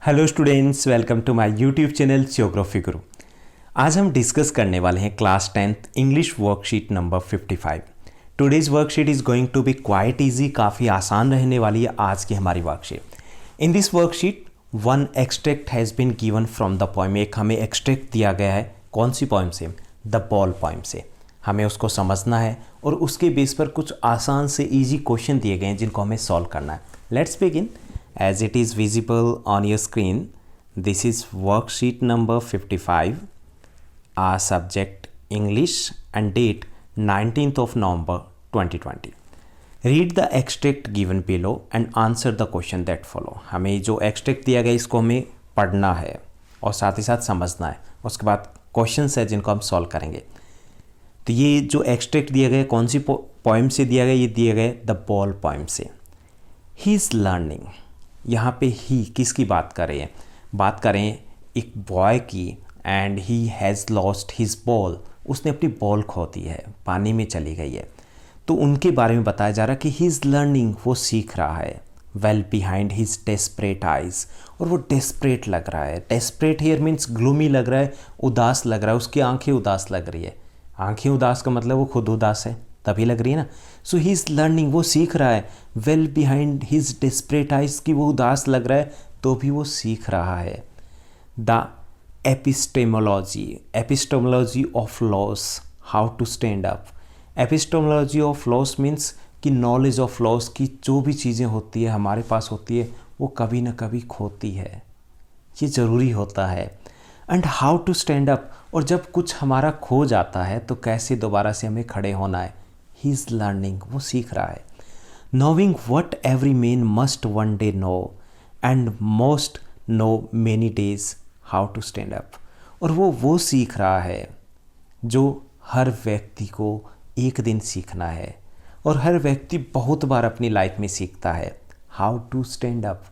Hello students, welcome to my YouTube channel Geography Guru. आज हम discuss करने वाले हैं class 10th English worksheet number 55। Today's worksheet is going to be quite easy, काफ़ी आसान रहने वाली है आज की हमारी worksheet. In this worksheet one extract has been given from the poem. एक हमें एक्सट्रैक्ट दिया गया है, कौन सी पोएम से? द बॉल पोएम से। हमें उसको समझना है और उसके बेस पर कुछ आसान से ईजी क्वेश्चन दिए गए हैं जिनको हमें सॉल्व करना है। Let's begin. As it is visible on your screen, this is worksheet number 55, our subject English and date 19th of November 2020. Read the extract given below and answer the question that follow. हमें जो extract दिया गया इसको हमें पढ़ना है और साथ ही साथ समझना है। उसके बाद क्वेश्चंस है जिनको हम सॉल्व करेंगे। तो ये जो extract दिया गया कौन सी पोएम से दिया गया? ये दिया गया द बॉल पोएम से। He is learning, यहाँ पे ही किसकी बात कर रहे हैं? बात करें एक बॉय की। And he has lost his ball, उसने अपनी बॉल खो दी है, पानी में चली गई है। तो उनके बारे में बताया जा रहा है कि ही इज़ लर्निंग, वो सीख रहा है। Well behind his desperate eyes, और वो डेस्परेट लग रहा है। डेस्परेट हियर मीन्स ग्लूमी लग रहा है, उदास लग रहा है, उसकी आंखें उदास लग रही है। आंखें उदास का मतलब वो खुद उदास है, तभी लग रही है ना। सो ही इज़ लर्निंग, वो सीख रहा है। Well behind his desperate eyes, की वो उदास लग रहा है तो भी वो सीख रहा है। The epistemology of loss, how to stand up. Epistemology of loss means कि नॉलेज ऑफ लॉस की जो भी चीज़ें होती है हमारे पास होती है वो कभी ना कभी खोती है, ये ज़रूरी होता है। And how to stand up, और जब कुछ हमारा खो जाता है तो कैसे दोबारा से हमें खड़े होना है। ही इज़ लर्निंग, वो सीख रहा है। Knowing what every man must one day know and most know many days how to stand up, और वो सीख रहा है जो हर व्यक्ति को एक दिन सीखना है, और हर व्यक्ति बहुत बार अपनी लाइफ में सीखता है। हाउ टू स्टैंड अप,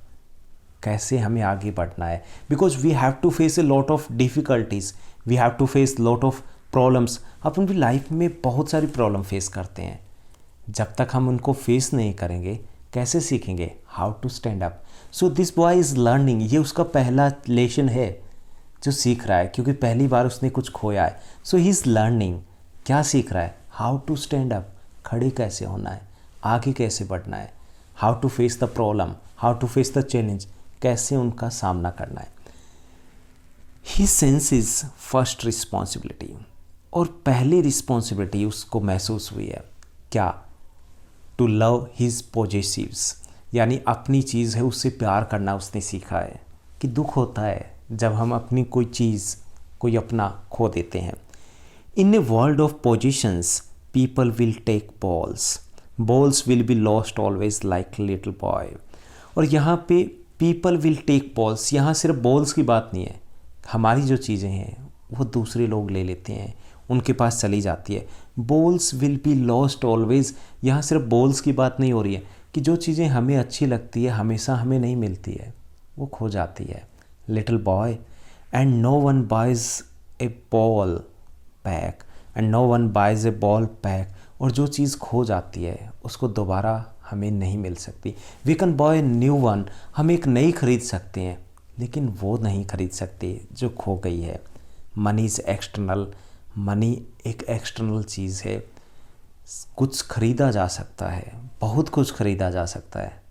कैसे हमें आगे बढ़ना है। Because we have to face a lot of difficulties, we have to face lot of problems. अपन भी लाइफ में बहुत सारी प्रॉब्लम फेस करते हैं। जब तक हम उनको फेस नहीं करेंगे कैसे सीखेंगे? How to stand up. So this boy is learning, ये उसका पहला लेसन है जो सीख रहा है, क्योंकि पहली बार उसने कुछ खोया है। सो ही इज़ लर्निंग, क्या सीख रहा है? हाउ टू स्टैंड अप, खड़े कैसे होना है, आगे कैसे बढ़ना है। How to face the problem, how to face the challenge, कैसे उनका सामना करना है। ही सेंसेस फर्स्ट रिस्पॉन्सिबिलिटी, और पहली रिस्पॉन्सिबिलिटी उसको महसूस हुई है क्या? टू लव हिज पॉजेसिव्स, यानी अपनी चीज़ है उससे प्यार करना उसने सीखा है। कि दुख होता है जब हम अपनी कोई चीज़, कोई अपना खो देते हैं। In a world of positions people will take balls will be lost always like little boy. और यहाँ पे पीपल विल टेक बॉल्स, यहाँ सिर्फ बॉल्स की बात नहीं है, हमारी जो चीज़ें हैं वो दूसरे लोग ले लेते हैं, उनके पास चली जाती है। Balls will be lost always, यहाँ सिर्फ बॉल्स की बात नहीं हो रही है कि जो चीज़ें हमें अच्छी लगती है हमेशा हमें नहीं मिलती है, वो खो जाती है। Little boy and no one buys a ball back, and no one buys a ball back, और जो चीज़ खो जाती है उसको दोबारा हमें नहीं मिल सकती। We can buy new one, हम एक नई खरीद सकते हैं लेकिन वो नहीं खरीद सकते जो खो गई है। मनी इज़ एक्सटर्नल, मनी एक एक्सटर्नल चीज़ है। कुछ खरीदा जा सकता है, बहुत कुछ खरीदा जा सकता है,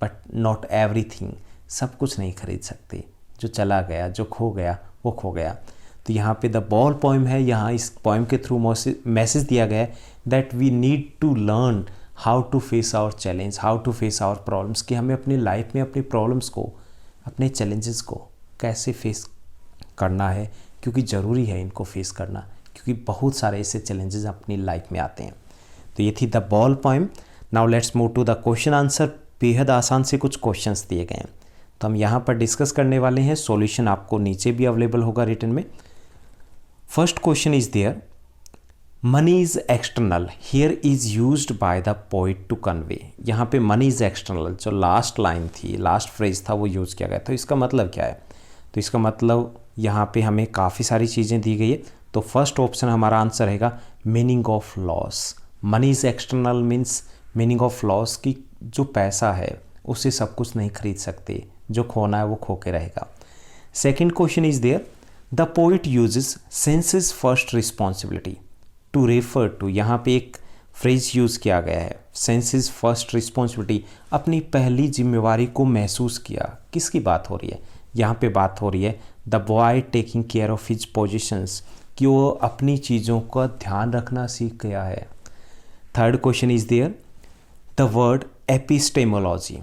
बट नॉट एवरीथिंग, सब कुछ नहीं खरीद सकते। जो चला गया, जो खो गया, वो खो गया। तो यहाँ पे द बॉल पोएम है, यहाँ इस पोएम के थ्रू मैसेज दिया गया है that we need to learn how to face our challenge, how to face our problems, कि हमें अपनी लाइफ में अपनी प्रॉब्लम्स को, अपने चैलेंजेस को कैसे फेस करना है, क्योंकि ज़रूरी है इनको फेस करना, क्योंकि बहुत सारे ऐसे चैलेंजेस अपनी लाइफ में आते हैं। तो ये थी the ball poem. Now let's move to the question answer. बेहद आसान से कुछ क्वेश्चंस दिए गए हैं तो हम यहाँ पर डिस्कस करने वाले हैं। सॉल्यूशन आपको नीचे भी अवेलेबल होगा रिटन में। First question is there, money is external here is used by the poet to convey. यहाँ पे मनी इज़ एक्सटर्नल, जो लास्ट लाइन थी, लास्ट फ्रेज था, वो यूज़ किया गया। तो इसका मतलब क्या है? तो इसका मतलब यहाँ पे हमें काफ़ी सारी चीज़ें दी गई है। तो फर्स्ट ऑप्शन हमारा आंसर रहेगा meaning of loss. Money is external means meaning of loss, की जो पैसा है उससे सब कुछ नहीं खरीद सकते, जो खोना है वो खो के रहेगा। Second question is there, the poet uses senses first responsibility to refer to, यहाँ पे एक फ्रेज यूज़ किया गया है, सेंसेस फर्स्ट रिस्पॉन्सिबिलिटी, अपनी पहली जिम्मेवारी को महसूस किया। किसकी बात हो रही है? यहाँ पे बात हो रही है the boy taking care of his positions, कि वो अपनी चीज़ों का ध्यान रखना सीख गया है। Third question is there, the word epistemology,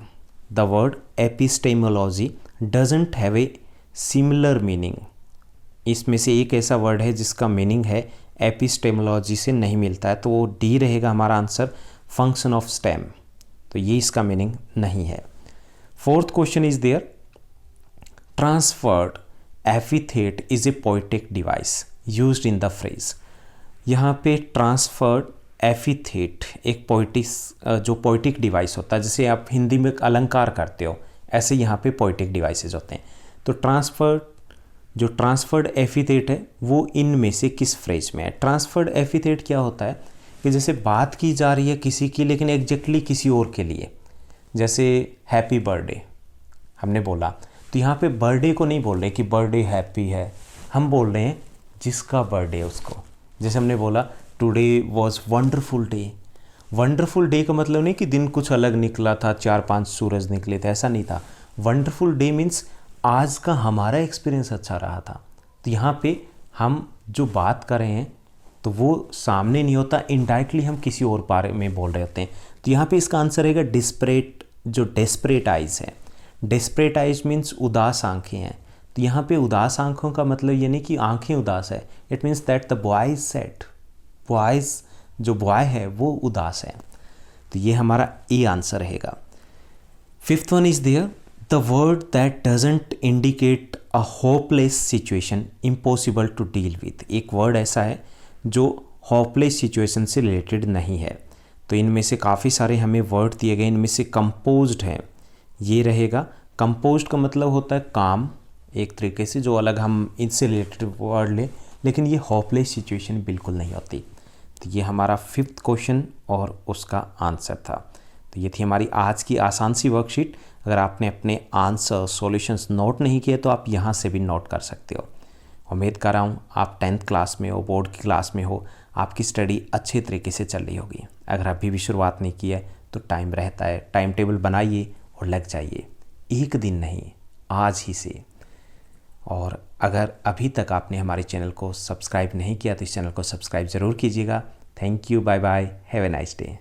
the word epistemology doesn't have a similar meaning, इसमें से एक ऐसा वर्ड है जिसका मीनिंग है एपिस्टेमोलॉजी से नहीं मिलता है, तो वो डी रहेगा हमारा आंसर, फंक्शन ऑफ स्टेम, तो ये इसका मीनिंग नहीं है। Fourth question is there, transferred epithet is a poetic device used in the phrase, यहाँ पे ट्रांसफर्ड एपिथेट एक जो पोइटिक डिवाइस होता है, जैसे आप हिंदी में अलंकार करते हो, ऐसे यहाँ पे पोइटिक डिवाइसेस होते हैं। तो ट्रांसफर्ड एपिथेट है वो इनमें से किस फ्रेज में है? ट्रांसफर्ड एपिथेट क्या होता है कि जैसे बात की जा रही है किसी की, लेकिन एग्जैक्टली किसी और के लिए, जैसे हैप्पी बर्थडे हमने बोला, तो यहाँ पे बर्थडे को नहीं बोल रहे कि बर्थडे हैप्पी है, हम बोल रहे हैं जिसका बर्थडे है उसको। जैसे हमने बोला today was wonderful day, wonderful day का मतलब नहीं कि दिन कुछ अलग निकला था, 4-5 सूरज निकले थे, ऐसा नहीं था। वंडरफुल डे मीन्स आज का हमारा एक्सपीरियंस अच्छा रहा था। तो यहाँ पे हम जो बात कर रहे हैं तो वो सामने नहीं होता, इनडायरेक्टली हम किसी और बारे में बोल रहे होते हैं। तो यहाँ पे इसका आंसर रहेगा डिस्परेट, जो डेस्परेट आइज है। डेस्परेट आइज मीन्स उदास आंखें हैं। तो यहाँ पे उदास आंखों का मतलब ये नहीं कि आंखें उदास है, it means that the boy is sad, boys जो बॉय है वो उदास है। तो ये हमारा ए आंसर रहेगा। Fifth one is there, the word that doesn't indicate a hopeless situation impossible to deal with, एक वर्ड ऐसा है जो होपलेस सिचुएशन से रिलेटेड नहीं है। तो इनमें से काफ़ी सारे हमें वर्ड दिए गए, इनमें से कंपोज्ड है, ये रहेगा। कंपोज्ड का मतलब होता है काम, एक तरीके से जो अलग हम इनसे रिलेटेड वर्ड लें, लेकिन ये होपलेस सिचुएशन बिल्कुल नहीं होती। तो ये हमारा फिफ्थ क्वेश्चन और उसका आंसर था। तो ये थी हमारी आज की आसान सी वर्कशीट। अगर आपने अपने आंसर सॉल्यूशंस नोट नहीं किए तो आप यहाँ से भी नोट कर सकते हो। उम्मीद कर रहा हूँ आप 10th क्लास में हो, बोर्ड की क्लास में हो, आपकी स्टडी अच्छे तरीके से चल रही होगी। अगर अभी भी शुरुआत नहीं की है तो टाइम रहता है, टाइम टेबल बनाइए और लग जाइए, एक दिन नहीं आज ही से। और अगर अभी तक आपने हमारे चैनल को सब्सक्राइब नहीं किया तो इस चैनल को सब्सक्राइब ज़रूर कीजिएगा। Thank you, bye bye, have a nice day.